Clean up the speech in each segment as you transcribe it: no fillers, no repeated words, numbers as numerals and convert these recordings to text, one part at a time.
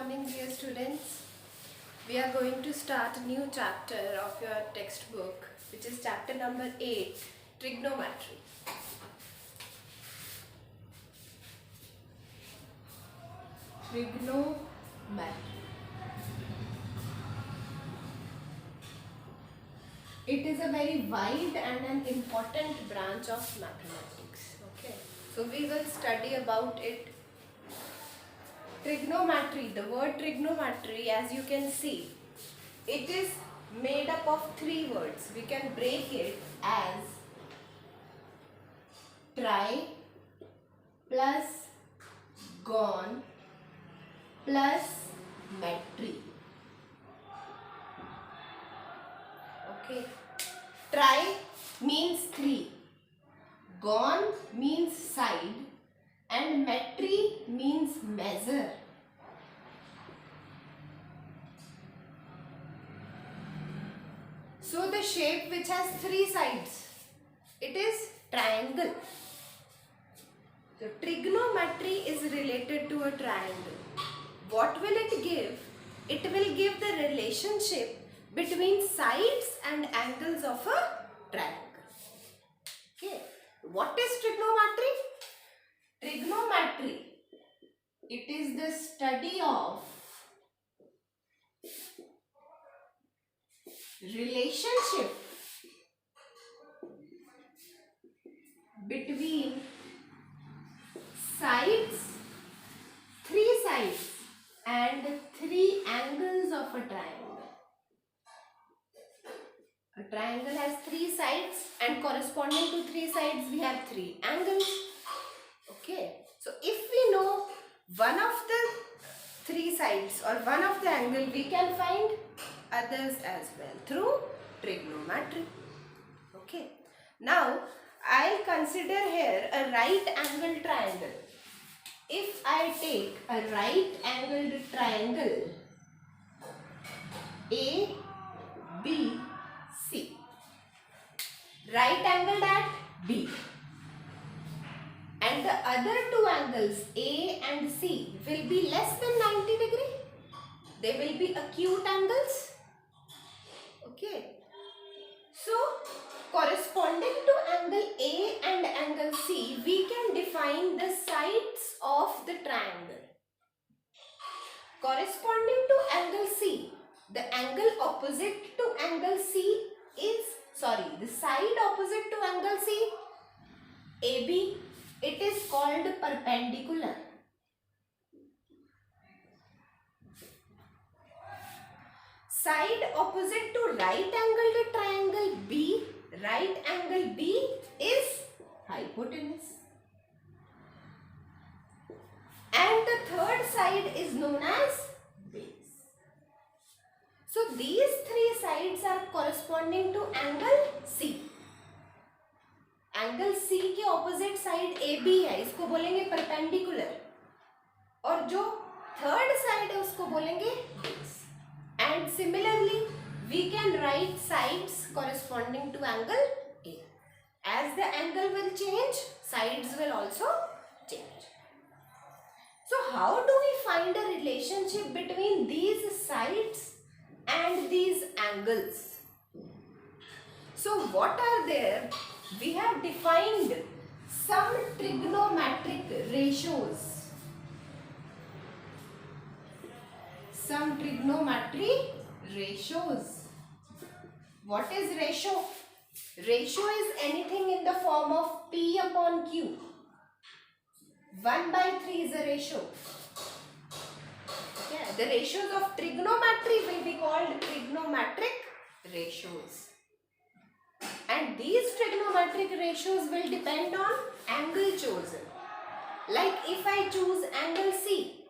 morning, dear students. We are going to start a new chapter of your textbook, which is chapter number 8, Trigonometry. Trigonometry. It is a very wide and an important branch of mathematics. Okay, so we will study about it. Trigonometry, the word trigonometry, as you can see, it is made up of three words. We can break it as tri plus gon plus metry. Okay, tri means three, gon means side, and metry means measure. So the shape which has three sides, it is triangle. So trigonometry is related to a triangle. What will it give? It will give the relationship between sides and angles of a triangle. Okay. What is trigonometry? Trigonometry, it is the study of relationship between sides, three sides, and three angles of a triangle. A triangle has three sides, and corresponding to three sides we have three angles. Okay, so if we know one of the three sides or one of the angle, we can find others as well through trigonometry. Okay, now I'll consider here a right angled triangle. If I take a right angled triangle A, B, C, right angled at B, and the other two angles A and C will be less than 90 degree. They will be acute angles. Okay. So, corresponding to angle A and angle C, we can define the sides of the triangle. Corresponding to angle C, the angle opposite to angle C is, the side opposite to angle C, AB, it is called perpendicular. Side opposite to right angled triangle B, right angle B is hypotenuse. And the third side is known as base. So these three sides are corresponding to angle C. Angle C के opposite side AB है, इसको बोलेंगे perpendicular, और जो third side है उसको बोलेंगे base. And similarly we can write sides corresponding to angle A. As the angle will change, sides will also change. So how do we find a relationship between these sides and these angles? So what are there? We have defined some trigonometric ratios. Some trigonometry ratios. What is ratio? Ratio is anything in the form of P upon Q. 1 by 3 is a ratio. Okay. The ratios of trigonometry will be called trigonometric ratios. And these trigonometric ratios will depend on angle chosen. Like if I choose angle C,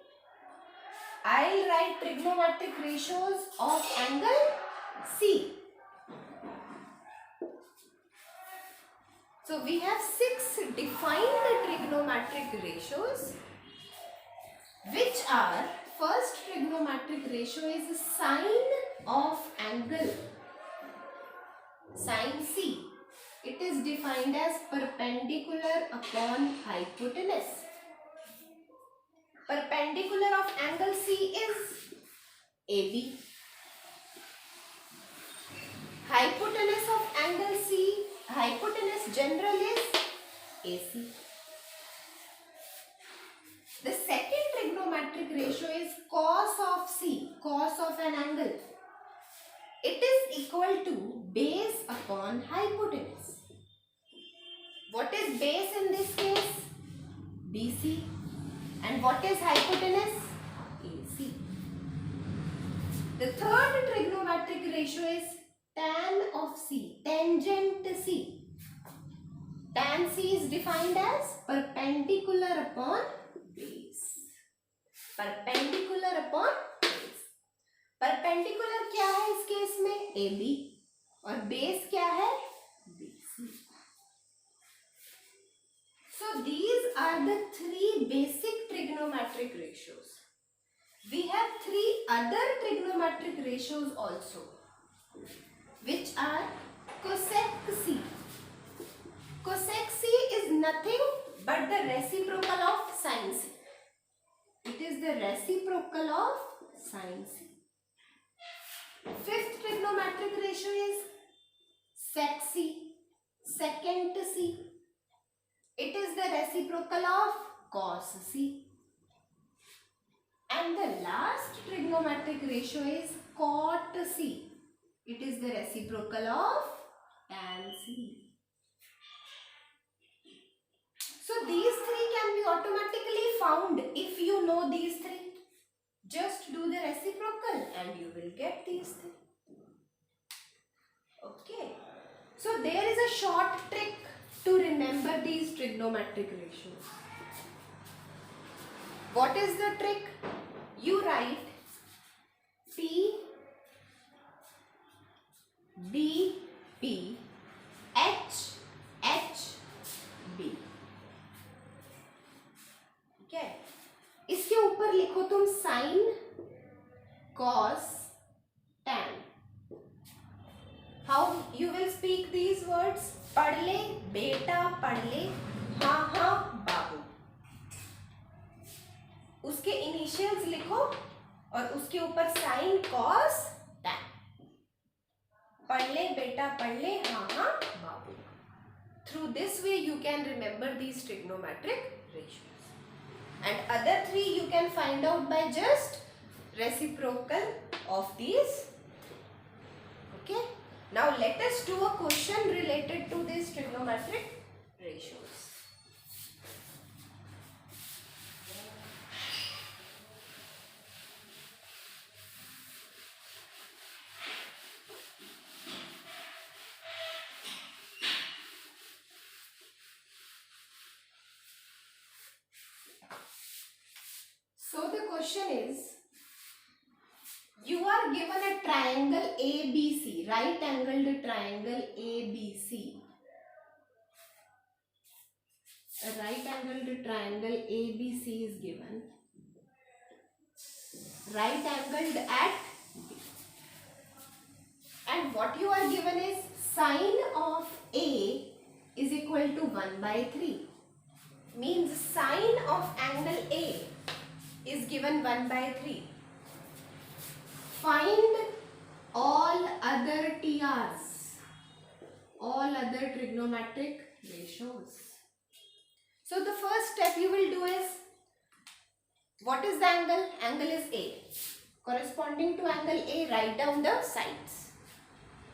I'll write trigonometric ratios of angle C. So we have 6 defined trigonometric ratios, which are, first trigonometric ratio is sine of angle. Sine C, it is defined as perpendicular upon hypotenuse. Perpendicular of angle C is AB. Hypotenuse of angle C, hypotenuse general is AC. The second trigonometric ratio is cos of C, cos of an angle. It is equal to base upon hypotenuse. What is base in this case? BC. And what is hypotenuse? AC. The third trigonometric ratio is tan of C, tangent C. Tan C is defined as perpendicular upon base. Perpendicular upon base. Perpendicular क्या है इस case में? AB और base क्या है? BC. So these are the three basic trigonometric ratios. We have three other trigonometric ratios also, which are cosec C. Cosec C is nothing but the reciprocal of sin C. It is the reciprocal of sin C. Fifth trigonometric ratio is sec C, secant C. It is the reciprocal of cos C. And the last trigonometric ratio is cot C. It is the reciprocal of tan C. So these three can be automatically found if you know these three. Just do the reciprocal and you will get these three. Okay. So there is a short trick to remember these trigonometric ratios. What is the trick? You write P, B, P, H, H, B. Okay. इसके ऊपर लिखो तुम sine, cos, tan. How you will speak these words? पढ़ ले बेटा, पढ़ ले, हाँ हाँ बाबू. उसके इनिशियल्स लिखो और उसके ऊपर साइन, कॉस, टैन. पढ़ ले बेटा, पढ़ ले, हाँ हाँ बाबू. Through this way you can remember these trigonometric ratios. And other three you can find out by just reciprocal of these. Okay. Now let us do a question related to these trigonometric ratios. So the question is, you are given a triangle ABC, right angled triangle ABC. A right angled triangle ABC is given. Right angled at B. And what you are given is sine of A is equal to 1 by 3. Means sine of angle A is given 1 by 3. Find all other TRs, all other trigonometric ratios. So the first step you will do is, what is the angle? Angle is A. Corresponding to angle A, write down the sides.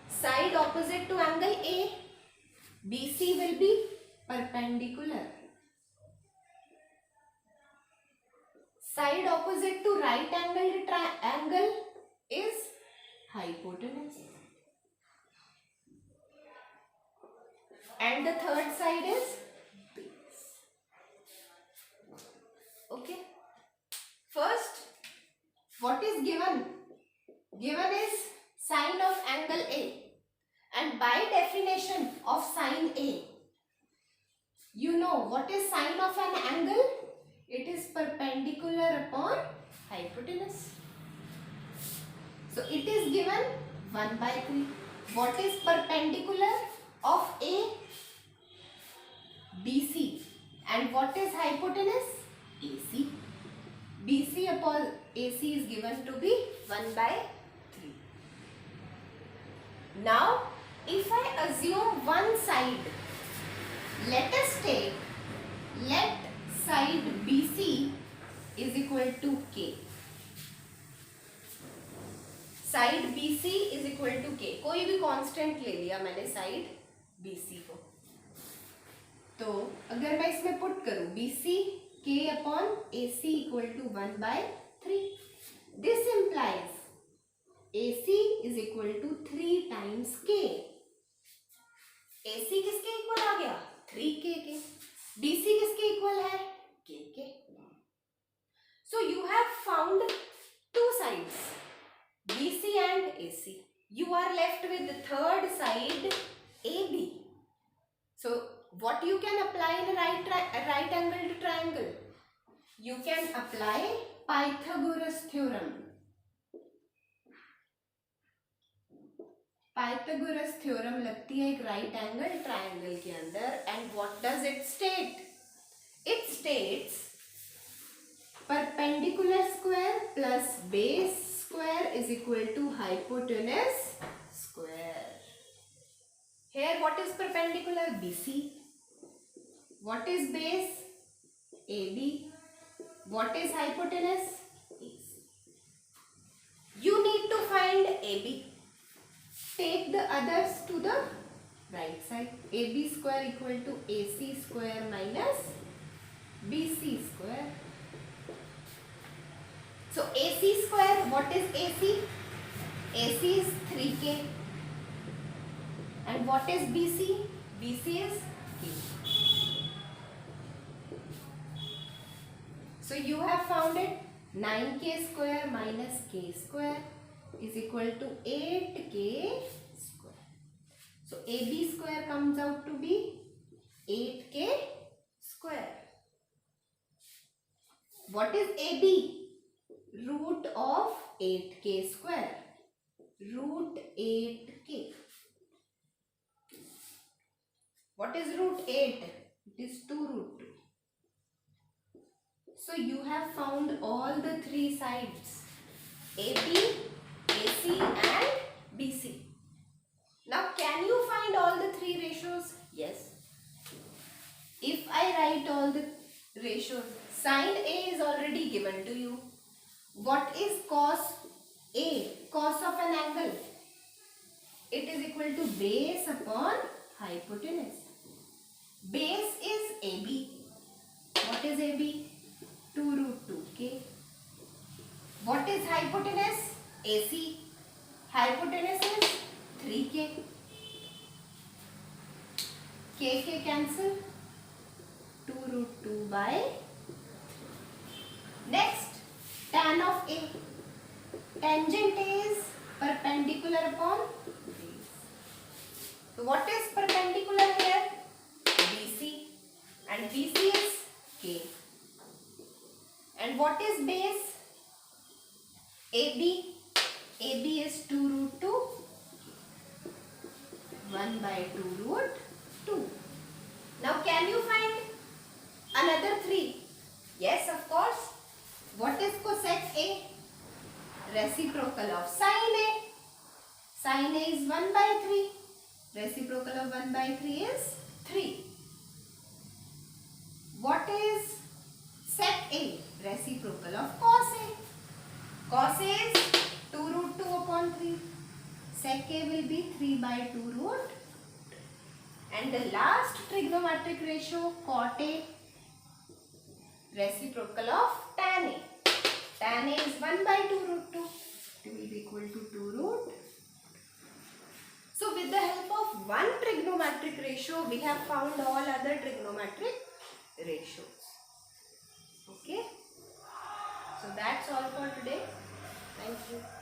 Side opposite to angle A, BC will be perpendicular. Side opposite to right angled triangle is hypotenuse. And the third side is base. Okay. First, what is given? Given is sine of angle A. And by definition of sine A, you know what is sine of an angle? It is perpendicular upon hypotenuse. So it is given 1 by 3. What is perpendicular of A? BC. And what is hypotenuse? AC. BC upon AC is given to be 1 by 3. Now, if I assume one side, let side BC is equal to K. Side BC is equal to K. कोई भी constant ले लिया मैंने side BC को. तो अगर मैं इसमें पुट करूं BC K upon AC equal to 1 by 3. This implies AC is equal to 3 times K. AC किसके इक्वल आ गया? 3K के. BC किसके इक्वल है? K के. So you have found two sides, BC and AC. You are left with the third side AB. So what you can apply in a right angled triangle? You can apply Pythagoras theorem. Pythagoras theorem लगती है एक right angled triangle के अंदर. And what does it state? It states perpendicular square plus base square is equal to hypotenuse square. Here what is perpendicular? BC. What is base? AB. What is hypotenuse? AC. You need to find AB. Take the others to the right side. AB square equal to AC square minus BC square. So AC square, what is AC? AC is 3K. And what is BC? BC is K. So you have found it. 9K square minus K square is equal to 8K square. So AB square comes out to be 8K square. What is AB? Root of 8K square. Root 8K. What is root 8? It is 2 root 2. So you have found all the three sides, AB, AC and BC. Now can you find all the three ratios? Yes. If I write all the ratios, sin A is already given to you. What is cos A? Cos of an angle. It is equal to base upon hypotenuse. Base is AB. What is AB? 2 root 2K. What is hypotenuse? AC. Hypotenuse is 3K. K cancel. 2 root 2 by. Next. Tan of A. Tangent is perpendicular upon base. So what is perpendicular here? BC. And BC is K. And what is base? AB. AB is 2 root 2. 1 by 2 root 2. Now can you find another 3? Yes, of course. What is cosec A? Reciprocal of sin A. Sin A is 1 by 3. Reciprocal of 1 by 3 is 3. What is sec A? Reciprocal of cos A. Cos A is 2 root 2 upon 3. Sec A will be 3 by 2 root. And the last trigonometric ratio, cot A, reciprocal of tan A. Tan A is 1 by 2 root 2. It will be equal to 2 root. So with the help of one trigonometric ratio, we have found all other trigonometric ratios. Okay. So that's all for today. Thank you.